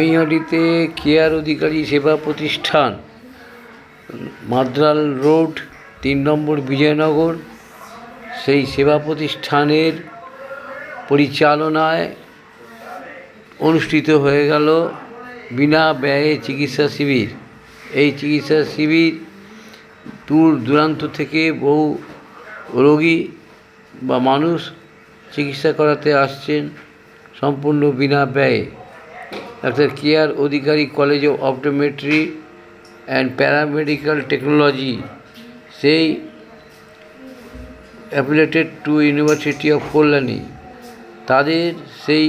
নৈহাটিতে care অধিকারী সেবা প্রতিষ্ঠান, Madral road, 3 নম্বর বিজয়নগর। সেই সেবা প্রতিষ্ঠানের পরিচালনায় অনুষ্ঠিত হয়ে গেল বিনা ব্যয়ে চিকিৎসা শিবির। এই চিকিৎসা শিবির দূর দূরান্ত থেকে বহু রোগী বা মানুষ চিকিৎসা করাতে আসছেন সম্পূর্ণ বিনা ব্যয়ে। ডাক্তার কেয়ার Adhikari college of optometry and paramedical technology, সেই affiliated to university of Kalyani, তাদের সেই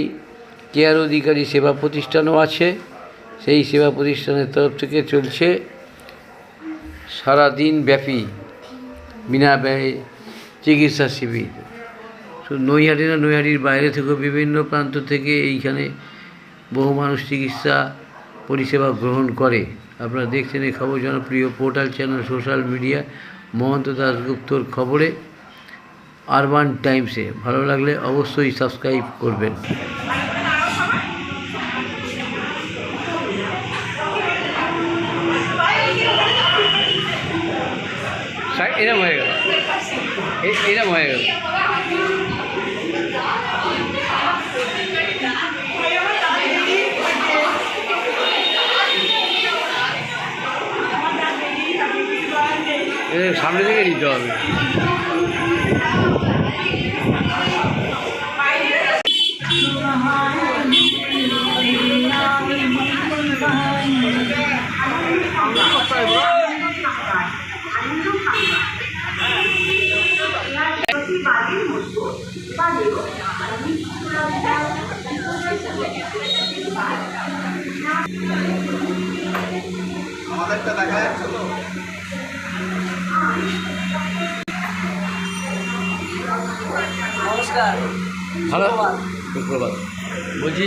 কেয়ার অধিকারী সেবা প্রতিষ্ঠানও আছে। সেই সেবা প্রতিষ্ঠানের তরফ থেকে চলছে সারাদিন ব্যাপী বিনা ব্যয়ে চিকিৎসা শিবির। শুধু নৈহাটি না, নৈহাটির বাইরে থেকেও বিভিন্ন প্রান্ত থেকে এইখানে বহু মানুষ চিকিৎসা পরিষেবা গ্রহণ করে। আপনারা দেখছেন এই খবর জনপ্রিয় portal channel social media Mohanta দাশগুপ্তর খবরে আরবান টাইমসে। ভালো লাগলে অবশ্যই সাবস্ক্রাইব করবেন। এরম হয়ে গেল, এরম হয়ে গেল। সামনে থেকে নিতে হবে। আমাদেরটা দেখা যাচ্ছে তো। নমস্কার, ভালো, সুপ্রভাত। বলছি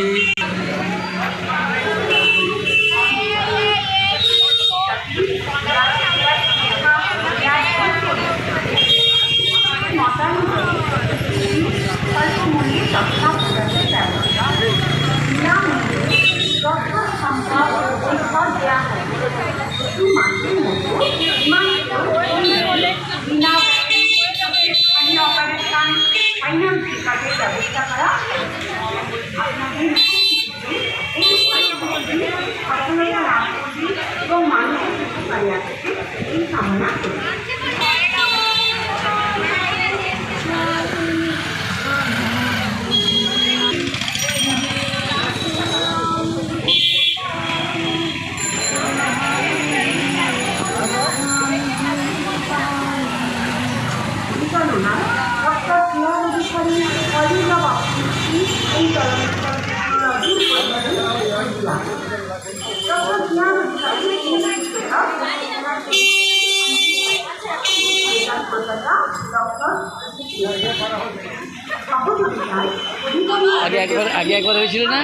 ব্যবস্থা করা এবং মানুষের উপকারী আছে এই কামনা করি। আগে একবার হয়েছিল না?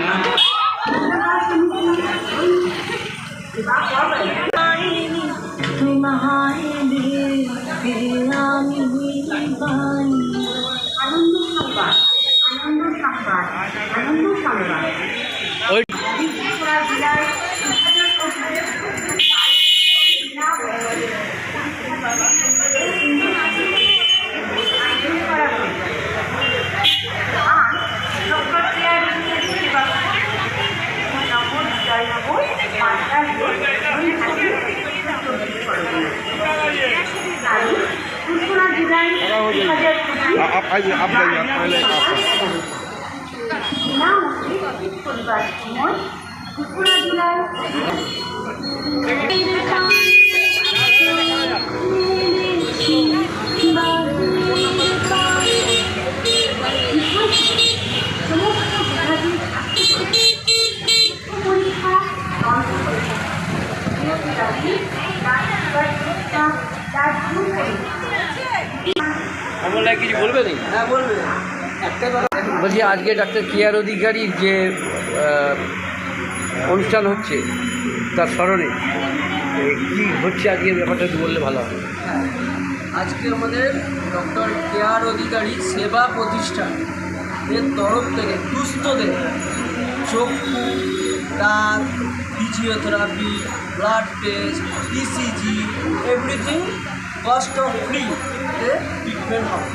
আনন্দ সংবাদ, আনন্দ সংবাদ, আনন্দ সংবাদ। आप जाइए, पहले কমলা কিছু বলবে না? হ্যাঁ বলবে। একটা কথা বলছি, আজকে ডাক্তার কেয়ার অধিকারীর যে অনুষ্ঠান হচ্ছে তার স্মরণে কী হচ্ছে আজকে, ব্যাপারটা একটু বললে ভালো হবে। আজকে আমাদের ডক্টর কেয়ার অধিকারী সেবা প্রতিষ্ঠান এর তরফ থেকে দুস্থদের চক্ষু তার physiotherapy, blood test, ECG, everything cost of ফ্রিতে ট্রিটমেন্ট হবে।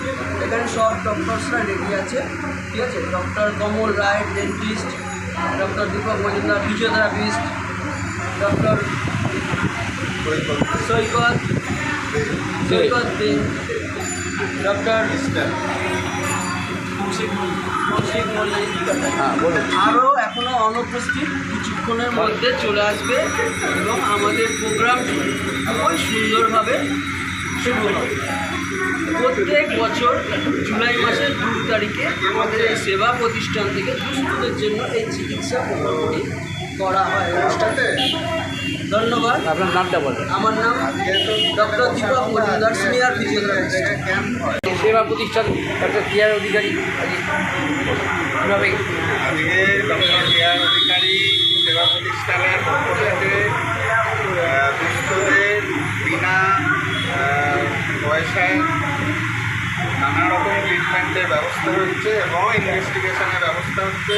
এখানে সব ডক্টরসরা রেডি আছে, ঠিক আছে। Doctor Kamal Roy dentist, doctor Dipak Majumdar physiotherapist, doctor Saikat De, doctor Kaushik Mallick, হ্যাঁ বলুন। আরও এখনও অনুপস্থিত, কিছুক্ষণের মধ্যে চলে আসবে এবং আমাদের প্রোগ্রাম খুবই সুন্দরভাবে শুরু হবে। প্রত্যেক বছর জুলাই মাসের 2 তারিখে আমাদের এই সেবা প্রতিষ্ঠান থেকে দুস্থদের জন্য এই চিকিৎসা প্রকল্পটি করা হয় অনুষ্ঠানে। ধন্যবাদ। আপনার নামটা বলেন। আমার নাম doctor Dipak Majumdar, senior physiotherapist. সেবা প্রতিষ্ঠান ডক্টর কেয়ার অধিকারী কীভাবে আজকে ডক্টর কেয়ার অধিকারী সেবা প্রতিষ্ঠানের পক্ষ থেকে দুস্থদের বিনা পয়সায় নানা রকম ট্রিটমেন্টের ব্যবস্থা হচ্ছে এবং ইনভেস্টিগেশনের ব্যবস্থা হচ্ছে।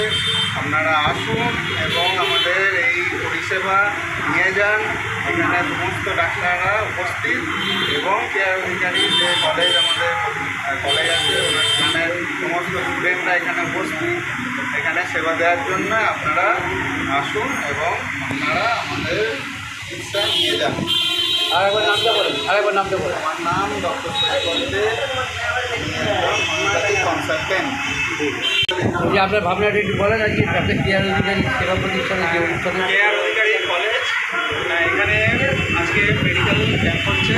আপনারা আসুন এবং আমাদের এই পরিষেবা নিয়ে যান। এখানে সমস্ত ডাক্তাররা উপস্থিত এবং কেয়ার অধিকারী যে কলেজ আমাদের কলেজ আছে ওখানে সমস্ত স্টুডেন্টরা এখানে উপস্থিত এখানে সেবা দেওয়ার জন্য। আপনারা আসুন এবং আপনারা আমাদের চিকিৎসা নিয়ে যান। আরেকবার নামটা বলেন। আমার নাম ডক্টর কনসালটেন্ট। যে আপনার ভাবনাটা একটু বলেন আর কি, ডক্টর কেয়ার অধিকারী সেবা প্রতিষ্ঠানের যে অনুষ্ঠানে কেয়ার অধিকারী কলেজ এখানে আজকে মেডিকেল ক্যাম্প হচ্ছে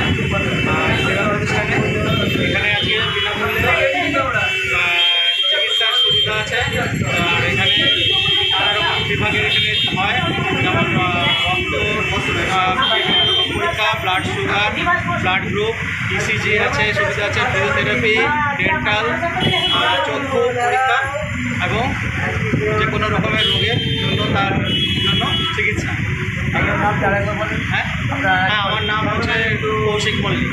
সেবা প্রতিষ্ঠানে। এখানে আজকে বিনামূল্যে চিকিৎসার সুবিধা আছে। আর এখানে নানা রকম বিভাগের এখানে হয়, যেমন রক্ত পরীক্ষা, blood sugar, blood group, ECG আছে, সুবিধা আছে, ফিজিওথেরাপি, ডেন্টাল, চক্ষু পরীক্ষা এবং যে কোনো রকমের রোগের জন্য তার জন্য চিকিৎসা। আপনার নামটা আরেকবার বলেন। হ্যাঁ আমার নাম হচ্ছে কৌশিক মল্লিক।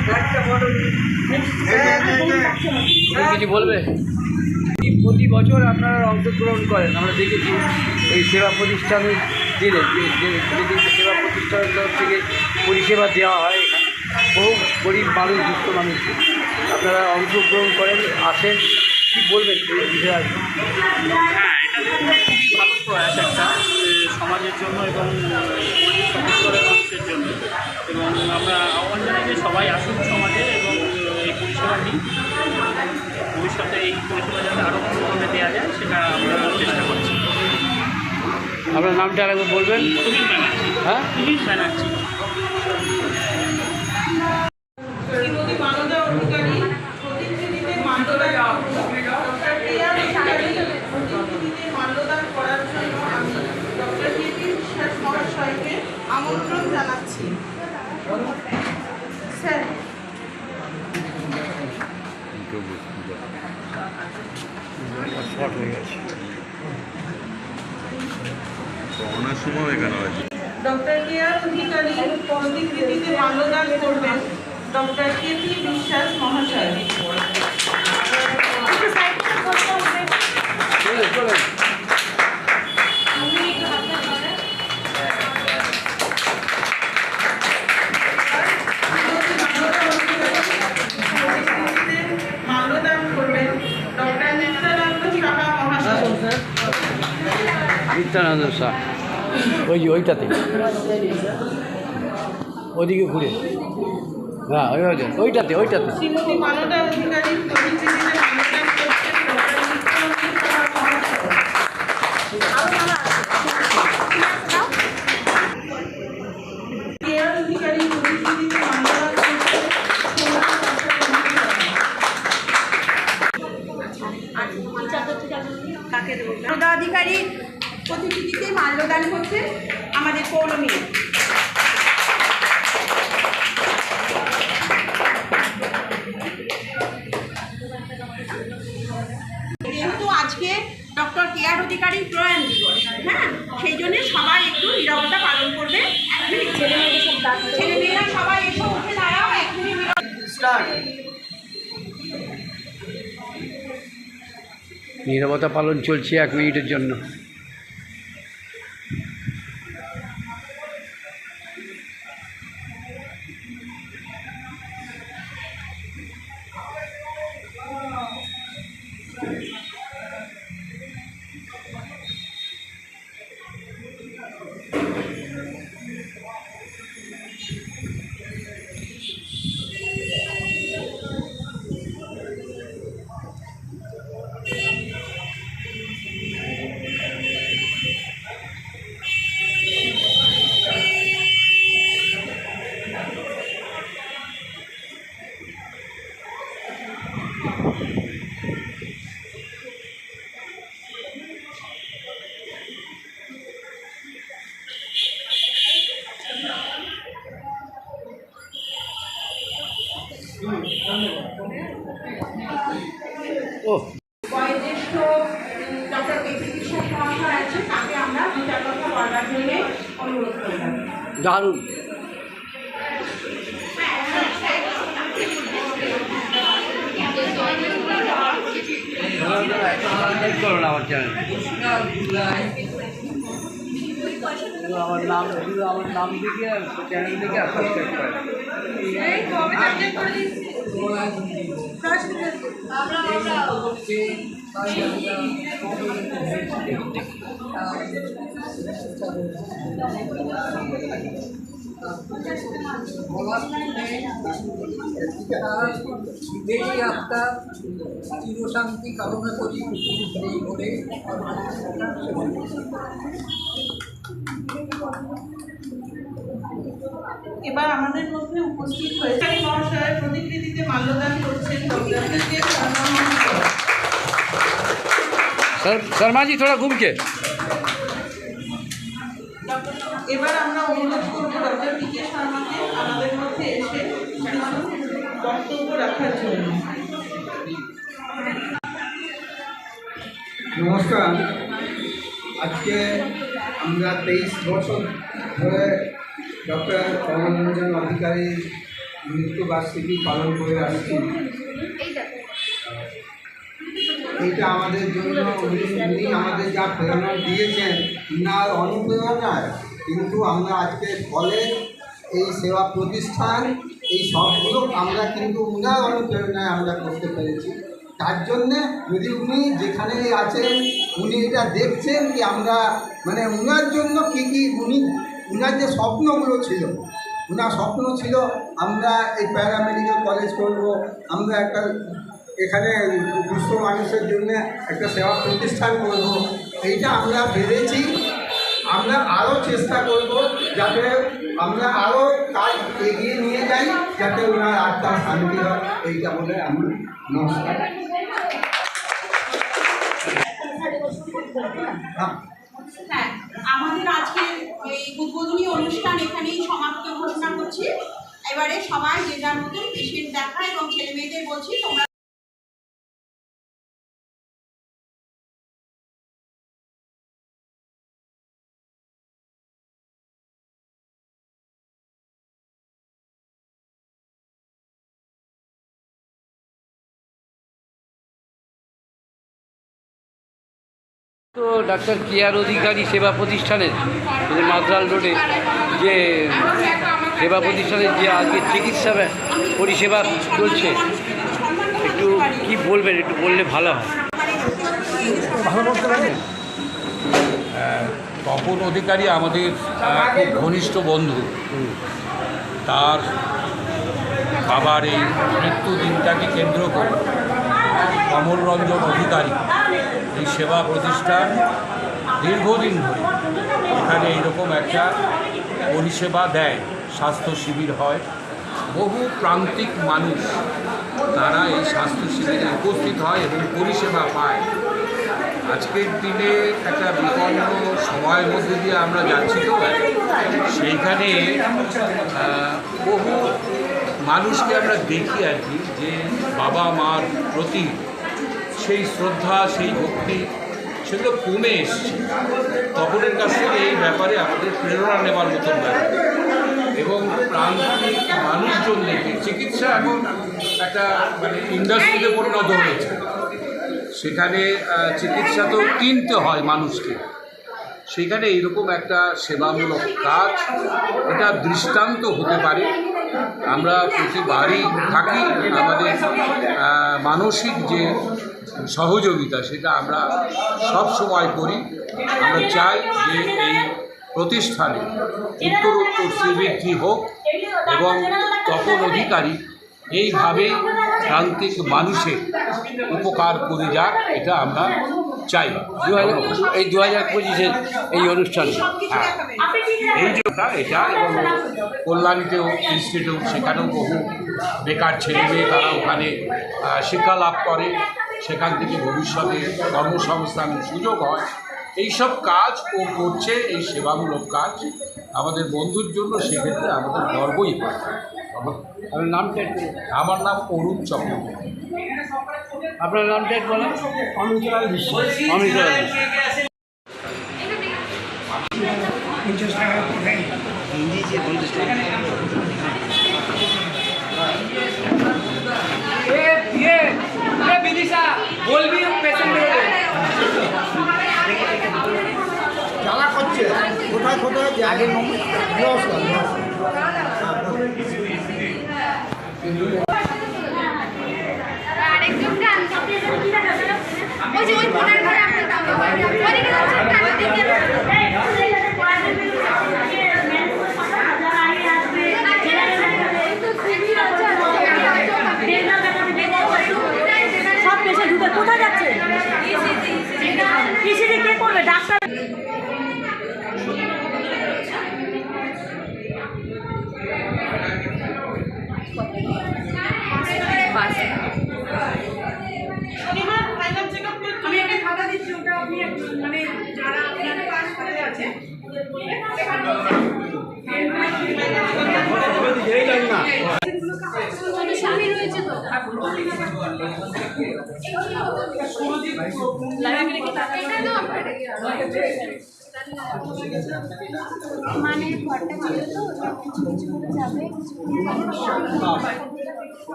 কিছু বলবে? প্রতি বছর আপনারা অংশগ্রহণ করেন, আমরা দেখেছি এই সেবা প্রতিষ্ঠানের দিনে যেদিন সেবা প্রতিষ্ঠানের তরফ থেকে পরিষেবা দেওয়া হয় এখানে বহু গরিব মানুষ, দুস্থ মানুষকে আপনারা অংশগ্রহণ করেন, আসেন, কী বলবেন এই বিষয়ে? হ্যাঁ, এটা খুবই ভালো প্রয়াস একটা সমাজের জন্য এবং সমাজের সব স্তরের মানুষের জন্য। এবং আমরা আহ্বান জানাই যে সবাই আসুন সমাজে এবং এই পরিষেবা নিই। ভবিষ্যতে এই পরিষেবা যাতে আরও ভালোভাবে দেওয়া যায় সেটা আমরা চেষ্টা করছি। আপনার নামটা আরেকবার বলবেন। তুহিন ব্যানার্জি। হ্যাঁ, তুহিন ব্যানার্জি। শ্রীমতী মানদা অধিকারী প্রতিনিধিতে মাল্যদান ডক্টর কেয়ার অধিকারী প্রতিনিধিতে মাল্যদান করার জন্য আমি ডক্টর কেপি বিশ্বাস মহাশয়কে আমন্ত্রণ জানাচ্ছি। স্যার, শর্ট হয়ে গেছে। করোনার সময় এখানে হয়েছে। ডক্টর কেয়ার অধিকারী প্রতিনিধিতে মাল্যদান করবেন ডক্টর কেপি বিশ্বাস মহাশয়। চলেন। মাল্যদান করবেন ডক্টর নিত্যানন্দ সাহা মহাশয়। নিত্যানন্দ শাহ, ওইটাতে ওইদিকে ঘুরে, হ্যাঁ ওইটাতে। শ্রীমতী মানদা অধিকারী প্রতিনিধিতে মাল্যদান করছেন ডক্টর নিত্যানন্দ সাহা মহাশয়। কেয়ার অধিকারী প্রতিনিধিতে মাল্যদান করছেন মানদা অধিকারী প্রতিনিধিতে মাল্যদান হচ্ছে আমাদের পৌলমী। যেহেতু আজকে ডক্টর কেয়ার অধিকারীর প্রয়াণ দিবস, হ্যাঁ, সেই জন্য সবাই একটু নীরবতা পালন করবে। ছেলেমেয়েরা সবাই এসে উঠে দাঁড়াও, এখনই নীরবতা পালন চলছে 1 মিনিটের জন্য। বয়োজ্যেষ্ঠ ডক্টর কেপি বিশ্বাস মহাশয় আছে, তাকে আমরা দু চার কথা বলার জন্য অনুরোধ করলাম। দারুণ। আমার চ্যানেল আমার নাম দেখে চ্যানেল দেখে সাবস্ক্রাইব করে। বিদেশি আত্মা চিরশান্তি কামনা করি এই বলে এবার আমাদের মধ্যে উপস্থিত হয়েছে মহাশয়ের প্রতিকৃতিতে মাল্যদান করছেন ডক্টর কে শর্মা মহাশয়। शर्मा जी थोड़ा घूम के। এবার আমরা অনুরোধ করবো ডক্টর পি কে শর্মাকে আমাদের মধ্যে এসে বক্তব্য রাখার জন্য। নমস্কার। আজকে আমরা 23 বছর ধরে ডক্টর কমলরঞ্জন অধিকারীর মৃত্যুবার্ষিকী পালন করে আসছি। এইটা আমাদের জন্য উনি আমাদের যা প্রেরণা দিয়েছেন, উনার অনুপ্রেরণায় কিন্তু আমরা আজকে কলেজ, এই সেবা প্রতিষ্ঠান, এই সবগুলো আমরা কিন্তু উনার অনুপ্রেরণায় আমরা করতে পেরেছি। তার জন্যে যদি উনি যেখানে আছেন উনি এটা দেখছেন কি আমরা মানে উনার জন্য কী কী উনার যে স্বপ্নগুলো ছিল, উনার স্বপ্ন ছিল আমরা এই প্যারামেডিক্যাল কলেজ করব, আমরা একটা এখানে দুস্থ মানুষের জন্য একটা সেবা প্রতিষ্ঠান করব, এইটা আমরা ভেবেছি। আমরা আরও চেষ্টা করব যাতে আমরা আরও কাজ এগিয়ে নিয়ে যাই, যাতে ওনার আত্মার শান্তি হয়। এইটা বলে আমি নমস্কার। হ্যাঁ, আমাদের আজকে এই উদ্বোধনী অনুষ্ঠান এখানেই সমাপ্ত ঘোষণা করছি। এবারে সবাই যে যার মতন পেশেন্ট দেখা এবং ছেলে মেয়েদের বলছি তোমরা তো ডাক্তার কেয়ার অধিকারী সেবা প্রতিষ্ঠানের মাদ্রাল রোডে যে সেবা প্রতিষ্ঠানের যে আজকে চিকিৎসা পরিষেবা চলছে, একটু কি বলবেন, একটু বললে ভালো হয়। ভালো বলতে পারেন। তপন অধিকারী আমাদের খুব ঘনিষ্ঠ বন্ধু। তার বাবার এই মৃত্যুদিনটাকে কেন্দ্র করে কমলরঞ্জন অধিকারী এই সেবা প্রতিষ্ঠান দীর্ঘদিন ধরে এখানে এইরকম একটা পরিষেবা দেয়। স্বাস্থ্য শিবির হয়, বহু প্রান্তিক মানুষ তারা এই স্বাস্থ্য শিবিরে উপস্থিত হয় এবং পরিষেবা পায়। আজকের দিনে একটা বিপন্ন সময়ের মধ্যে দিয়ে আমরা যাচ্ছি, তো সেইখানে বহু মানুষকে আমরা দেখি আর কি, যে বাবা মার প্রতি সেই শ্রদ্ধা, সেই ভক্তি সেগুলো কমে এসছে। তপনের কাছ থেকে এই ব্যাপারে আমাদের প্রেরণা নেওয়ার মতন ব্যাপার। এবং প্রান্তিক মানুষজন দেখে চিকিৎসা এখন একটা মানে ইন্ডাস্ট্রিতে পরিণত হয়েছে। সেখানে চিকিৎসা তো কিনতে হয় মানুষকে, সেখানে এইরকম একটা সেবামূলক কাজ, এটা দৃষ্টান্ত হতে পারে। আমরা প্রতিবারই থাকি, আমাদের মানসিক যে সহযোগিতা সেটা আমরা সব সময় করি। আমরা চাই যে এই প্রতিষ্ঠানে উত্তরোত্তর শ্রীবৃদ্ধি হোক এবং তপন অধিকারী এইভাবে প্রান্তিক মানুষের উপকার করে যাক, এটা আমরা চাই। এই 2025-এর এই অনুষ্ঠান, এই যেটা এটা এবং কল্যাণীতেও ইনস্টিটিউট, সেখানেও বহু বেকার ছেলে মেয়ে তারা ওখানে শিক্ষা লাভ করে, সেখান থেকে ভবিষ্যতে কর্মসংস্থানের সুযোগ হয়। এইসব কাজ ও করছে, এই সেবামূলক কাজ আমাদের বন্ধুর জন্য, সেক্ষেত্রে আমাদের গর্বই হয়। আপনার নামটা একটু, আমার নাম অরুণ চক্রবর্তী। আপনার নামটা একটু বলেন। অমিতলাল বিশ্বাস। অমিতলাল। জ্বালা করছে কোথায় কোথায় আগে নমস্কার। সব পেশে ঢুকে কোথায় যাচ্ছে? ইসিজি কে করবে? ডাক্তার। আমি একটা খাতা দিচ্ছি, ওটা আপনি মানে যারা আপনার কাছে আছে স্বামী রয়েছে তো মানে ঘরটা ভালো তো কিছু কিছু করে যাবে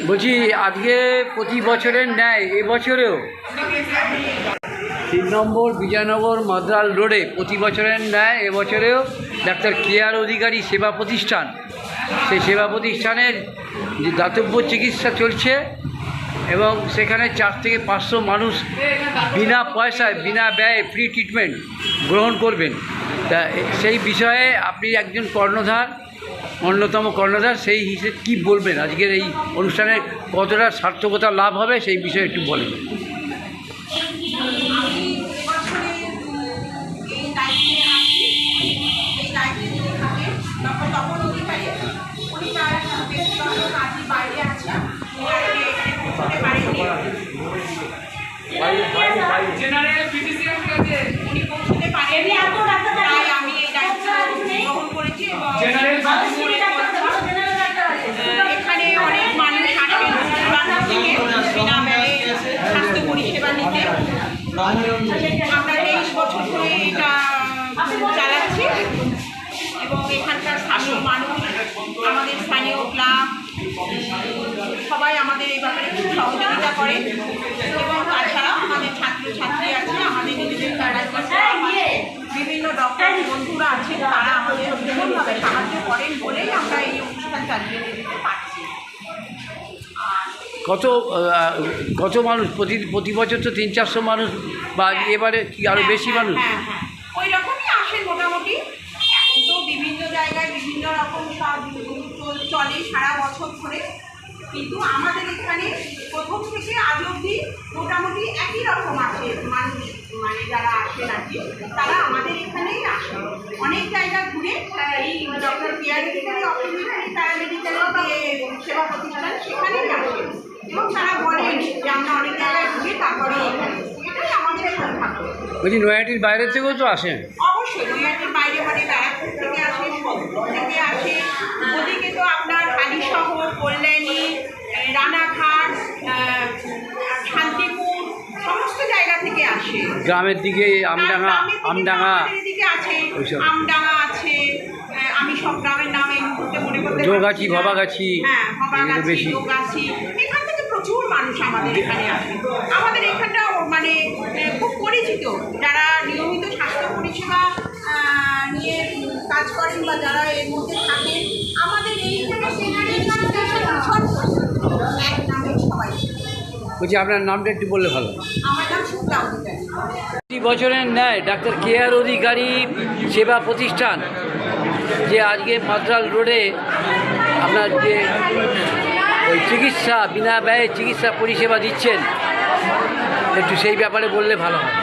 বলছি আজকে প্রতি বছরের ন্যায় এবছরেও 3 নম্বর বিজয়নগর মাদ্রাল রোডে প্রতি বছরের ন্যায় এবছরেও ডাক্তার কেআর অধিকারী সেবা প্রতিষ্ঠান, সেই সেবা প্রতিষ্ঠানের যে দাতব্য চিকিৎসা চলছে এবং সেখানে 4 থেকে 500 মানুষ বিনা পয়সায় বিনা ব্যয়ে ফ্রি ট্রিটমেন্ট গ্রহণ করবেন। তা সেই বিষয়ে আপনি একজন কর্ণধার, অন্যতম কর্ণধার, সেই হিসেবে কী বলবেন? আজকের এই অনুষ্ঠানের কতটা সার্থকতা লাভ হবে সেই বিষয়ে একটু বলেন। আমি এই দায়িত্ব গ্রহণ করেছি এবং এখানে অনেক মানুষ আসেন থেকে বিনামূল্যে স্বাস্থ্য পরিষেবা নিতে। আমরা 23 বছর ধরে এটা চালাচ্ছি এবং এখানকার স্থানীয় মানুষ, আমাদের স্থানীয় ক্লাব সবাই আমাদের এই ব্যাপারে খুব সহযোগিতা করে এবং তাছাড়া আমাদের ছাত্রছাত্রী আছে, আমাদের নিজেদের বিভিন্ন ডক্টর বন্ধুরা আছেন, তারা আমাদের ভীষণভাবে সাহায্য করেন বলেই আমরা এই অনুষ্ঠান চালিয়ে যেতে পারছি। কত মানুষ প্রতি বছর তো 300-400 মানুষ, বা এবারে কি আরও বেশি মানুষ? হ্যাঁ হ্যাঁ, ওই রকমই আসেন মোটামুটি। এখন তো বিভিন্ন জায়গায় বিভিন্ন রকম সব চলে সারা বছর ধরে, কিন্তু আমাদের এখানে প্রথম থেকে আজ অবধি মোটামুটি একই রকম আছে মানুষ, মানে যারা আসেন আর কি, তারা আমাদের এখানেই আসে। অনেক জায়গা ঘুরে এই ডক্টর কেআর অধিকারী অপোজিশনারি প্যারামেডিক্যাল সেবা প্রতিষ্ঠান সেখানেই আসে এবং তারা বলেন যে আমরা অনেক জায়গায় ঘুরে তারপরে এখানে, এটাই আমাদের সৌভাগ্য। বলছি নৈহাটির বাইরে থেকেও তো আসেন? অবশ্যই নৈহাটির বাইরে, মানে ব্যারাকপুর থেকে আসে, সোদপুর থেকে আসে, ওদিকে তো আপনার হালিশহর, কল্যাণী, রানাঘাট, শান্তিপুর সমস্ত জায়গা থেকে আসে। গ্রামের দিকে আমডাঙ্গা দিকে আছে, ওইসব। আমডাঙ্গা আছে, আমি সব গ্রামের নাম এই মুহূর্তে মনে করতে জোগাছি, পারছি না। ভবাগাছি, হ্যাঁ, ভবাগাছি, বেশি। জোগাছি, এখান থেকে প্রচুর মানুষ আমাদের এখানে আসে। আমাদের এখানটা মানে খুব পরিচিত, যারা নিয়মিত স্বাস্থ্য পরিষেবা নিয়ে কাজ করেন বা যারা এর মধ্যে থাকেন, আমাদের এইখানে এক নামে সবাই। বলছি আপনার নামটা একটু বললে ভালো। আমার নাম শুক্লা অধিকারী। প্রতি বছরের ন্যায় ডাক্তার কেআর অধিকারী সেবা প্রতিষ্ঠান যে আজকে মাদ্রাল রোডে আপনার যে ওই চিকিৎসা বিনা ব্যয়ে চিকিৎসা পরিষেবা দিচ্ছেন, একটু সেই ব্যাপারে বললে ভালো হয়।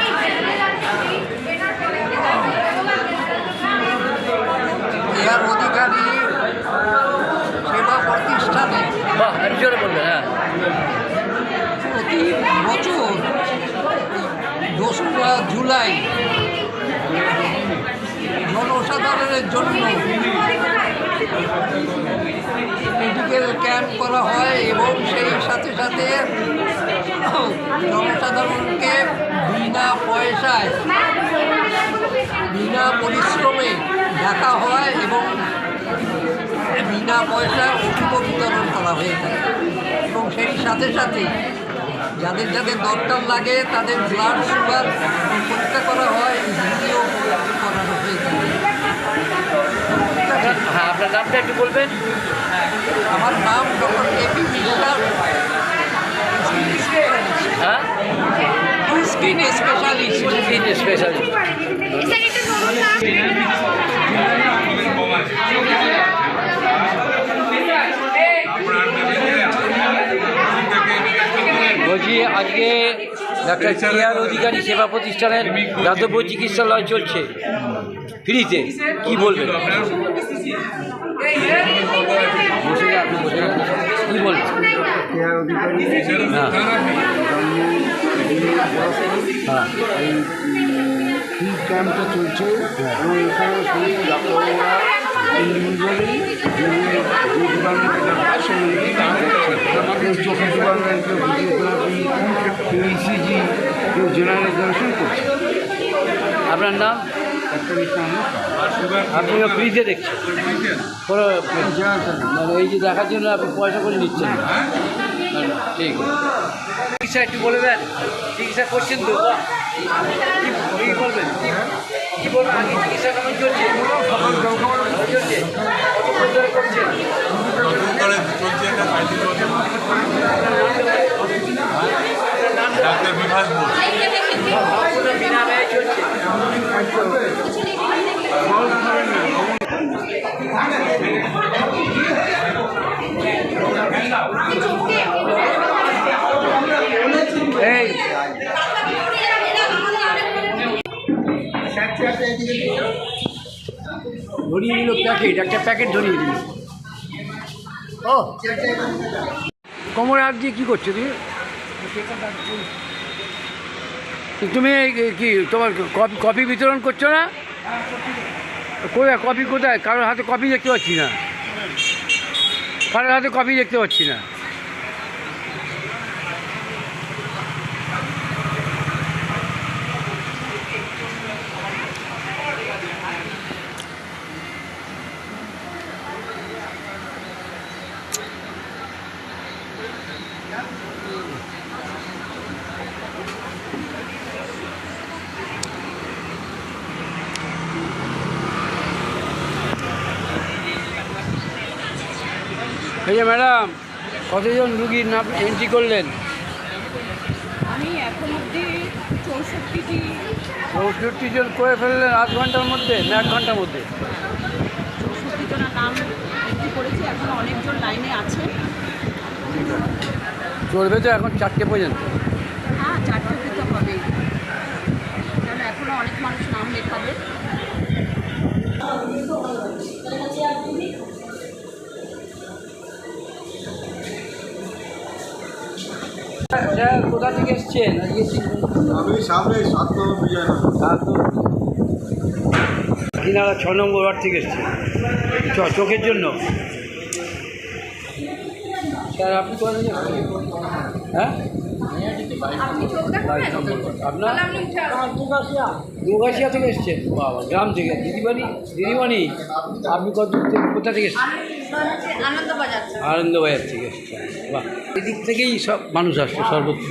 কেআর অধিকারী সেবা প্রতিষ্ঠানে বাহ, একটু জোরে বলবেন। হ্যাঁ, প্রতি বছর 2রা জুলাই জনসাধারণের জন্য মেডিকেল ক্যাম্প করা হয় এবং সেই সাথে সাথে জনসাধারণকে বিনা পয়সায় বিনা পরিশ্রমে দেখা হয় এবং বিনা পয়সায় ওষুধও বিতরণ করা হয়ে থাকে এবং সেই সাথে সাথে যাদের যাদের দরকার লাগে তাদের ব্লাড সুগার পরীক্ষা করা হয়, ভিডিও করানো হয়ে থাকে। হ্যাঁ, আপনার নামটা একটু বলবেন। আমার নাম ডক্টর এপি বিশ্বাস, হ্যাঁ, স্কিন স্পেশালিস্ট। স্পেশালিস্ট। বলছি আজকে ডাক্তার কেআর অধিকারী সেবা প্রতিষ্ঠানের দাতব্য চিকিৎসালয় চলছে ফ্রিতে, কি বলবেন? কি বলবেন? হ্যাঁ, এই ফ্রি ক্যাম্পটা চলছে এবং এখানে সমস্ত ডাক্তাররা ইন্ডিভিজুয়ালি যে ডিপার্টমেন্টের ডাক্তার সেগুলি কেউ চোখের ডিপার্টমেন্ট, কেউ ফিজিওথেরাপি, কেউ ইসিজি, কেউ জেনারেলাইজেশন করছে। আপনার নাম? আপনিও ফ্রিতে দেখছেন? কোনো মানে এই যে দেখার জন্য আপনি পয়সা করে নিচ্ছেন না? ঠিক আছে। চিকিৎসা একটু বলে দেন, চিকিৎসা করছেন তো? কি বলবেন? কি বলবেন? আগে চিকিৎসা কেমন চলছে? চলছে? কতক্ষণ ধরে করছেন? ডাক্তার বিভাস বোস। বিনা ব্যয় চলছে। এই ধরিয়ে দিল প্যাকেট, একটা প্যাকেট ধরিয়ে দিল। ও কোমরে হাত দিয়ে কী করছো তুমি? তুমি কি তোমার কফি বিতরণ করছো না? কোথায় কফি? কোথায়? কারোর হাতে কফি দেখতে পাচ্ছি না, কারোর হাতে কফি দেখতে পাচ্ছি না। এই যে ম্যাডাম, কতজন রুগীর নাম এন্ট্রি করলেন? আমি এখন অবধি 64 জন করে ফেললেন আধ ঘন্টার মধ্যে না 1 ঘন্টার মধ্যে? 64 জনের নাম এন্ট্রি করেছি, এখন অনেকজন লাইনে আছে। চলবে তো এখন 4টে পর্যন্ত? হ্যাঁ, 4টে অবধি তো হবেই, কারণ এখনও অনেক মানুষ নাম লেখাবে। স্যার কোথা থেকে এসছেন? আমি সামনে 7 নম্বর বিজয়নগর। দিনারা 6 নম্বর ওয়ার্ড থেকে এসছেন চোখের জন্য। স্যার আপনি কোথা থেকে এসছেন? হ্যাঁ, আপনার দুগাছিয়া থেকে এসছেন? বাবা, গ্রাম থেকে। দিদিমণি আপনি কোথা থেকে এসছেন? আনন্দবাজার থেকে এসছেন। বাহ, এদিক থেকেই সব মানুষ আসছে সর্বত্র।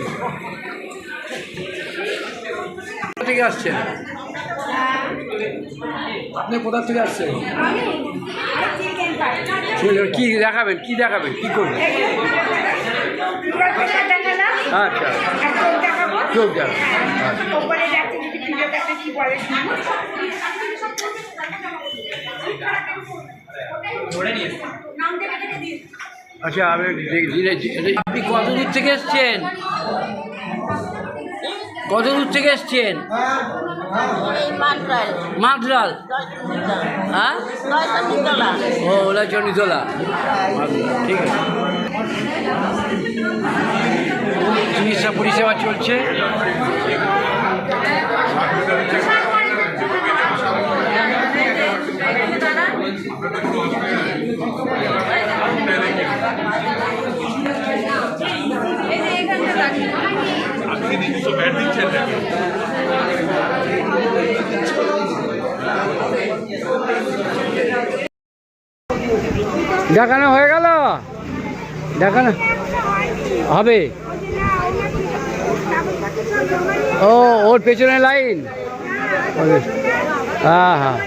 কোথা থেকে আসছেন আপনি? কোথা থেকে আসছেন? কি দেখাবেন, কি দেখাবেন, কি করবেন? আচ্ছা, চোখ দেখাবেন। আচ্ছা, আপনি কত দূর থেকে এসছেন? কত দূর থেকে এসছেন? মাদ্রাল। হ্যাঁ, ও ওলা চণ্ডীতলা। ঠিক আছে। চিকিৎসা পরিষেবা চলছে। দেখানো হয়ে গেল? দেখানো হবে? ও, ওর পেছনে লাইন। হ্যাঁ হ্যাঁ,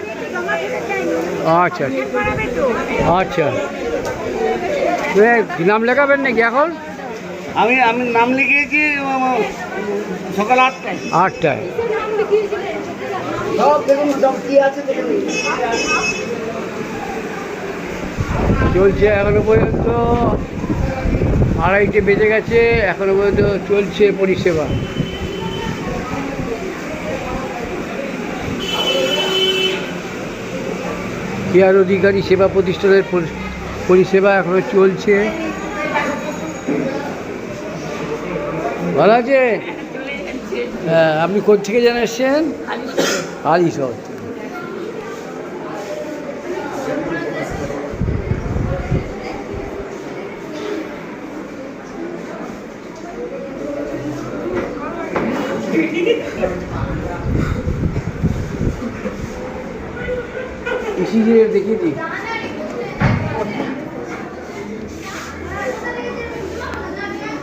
আচ্ছা আচ্ছা। নাম লেখাবেন নাকি এখন? আমি নাম লিখিয়েছি সকাল 8টায়। 8টায়। চলছে এখনো পর্যন্ত, 2:30 বেজে গেছে, এখনো পর্যন্ত চলছে পরিষেবা। কেয়ার অধিকারী সেবা প্রতিষ্ঠানের পরিষেবা এখনো চলছে। ভালো আছে? হ্যাঁ, আপনি কোথা থেকে যেন এসছেন? হালিশহর থেকে। ইসিজি দেখিয়ে দিই।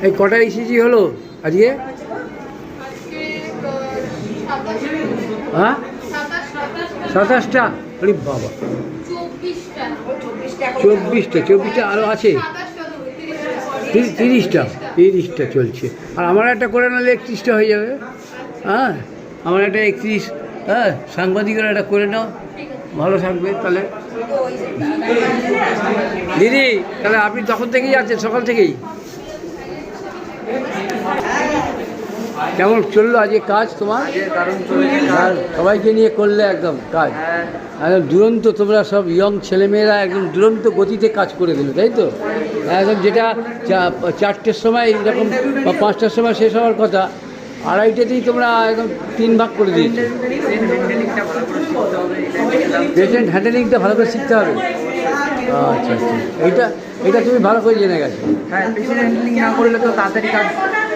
এই কটা ইসিজি হলো আজকে? হ্যাঁ, 27টা। আরে বাবা, 24টা আরও আছে। 30টা চলছে। আর আমার একটা করে নিলে 31টা হয়ে যাবে। হ্যাঁ, আমার একটা 31। হ্যাঁ, সাংবাদিকের একটা করে নাও, ভালো থাকবে তাহলে। দিদি, তাহলে আপনি তখন থেকেই আছেন, সকাল থেকেই? কেমন চললো আজকে কাজ তোমার? আর সবাইকে নিয়ে করলে একদম কাজ একদম দুরন্ত। তোমরা সব ইয়ং ছেলেমেয়েরা একদম দুরন্ত গতিতে কাজ করে দিল, তাই তো? একদম যেটা 4টের সময় এরকম বা 5টার সময় শেষ হওয়ার কথা, 2:30তেই তোমরা একদম 3 ভাগ করে দিয়েছো। পেশেন্ট হ্যান্ডেলিংটা ভালো করে শিখতে হবে। আচ্ছা আচ্ছা, এটা তুমি ভালো করে জেনে গেছো। হ্যাঁ, পেশেন্ট হ্যান্ডলিং না করলে তো তাড়াতাড়ি কাজ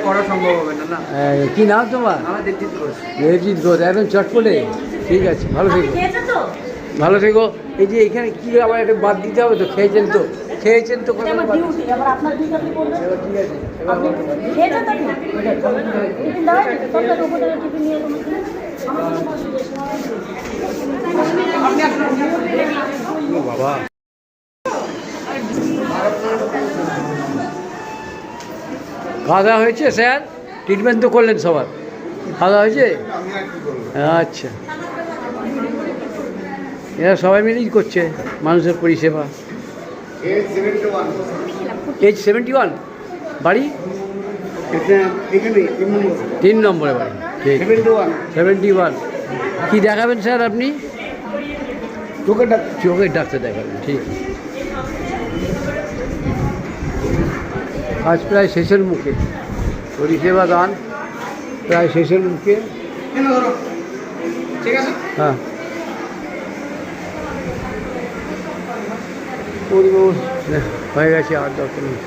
করা সম্ভব হবে না। না, কি নাম তোমার? দেবজিৎ ঘোষ। একদম চটপটে। ঠিক আছে, ভালো থেকো, ভালো থেকো। এই যে এখানে কী আবার একটা বাদ দিতে হবে তো? খেয়েছেন তো? কথা বাবা। খাওয়া দাওয়া হয়েছে স্যার? ট্রিটমেন্ট তো করলেন সবার? খাওয়া দাওয়া হয়েছে? আচ্ছা, এরা সবাই মিলেই করছে মানুষের পরিষেবা। এজ 71। বাড়ি? 3 নম্বরে বাড়ি। ঠিক, 71। কী দেখাবেন স্যার আপনি? চোখের ডাক্তার দেখাবেন। ঠিক, আজ প্রায় শেষের মুখে, পরিষেবা দান প্রায় শেষের মুখে। ঠিক আছে। হ্যাঁ, হয়ে গেছে আর 10 মিনিট।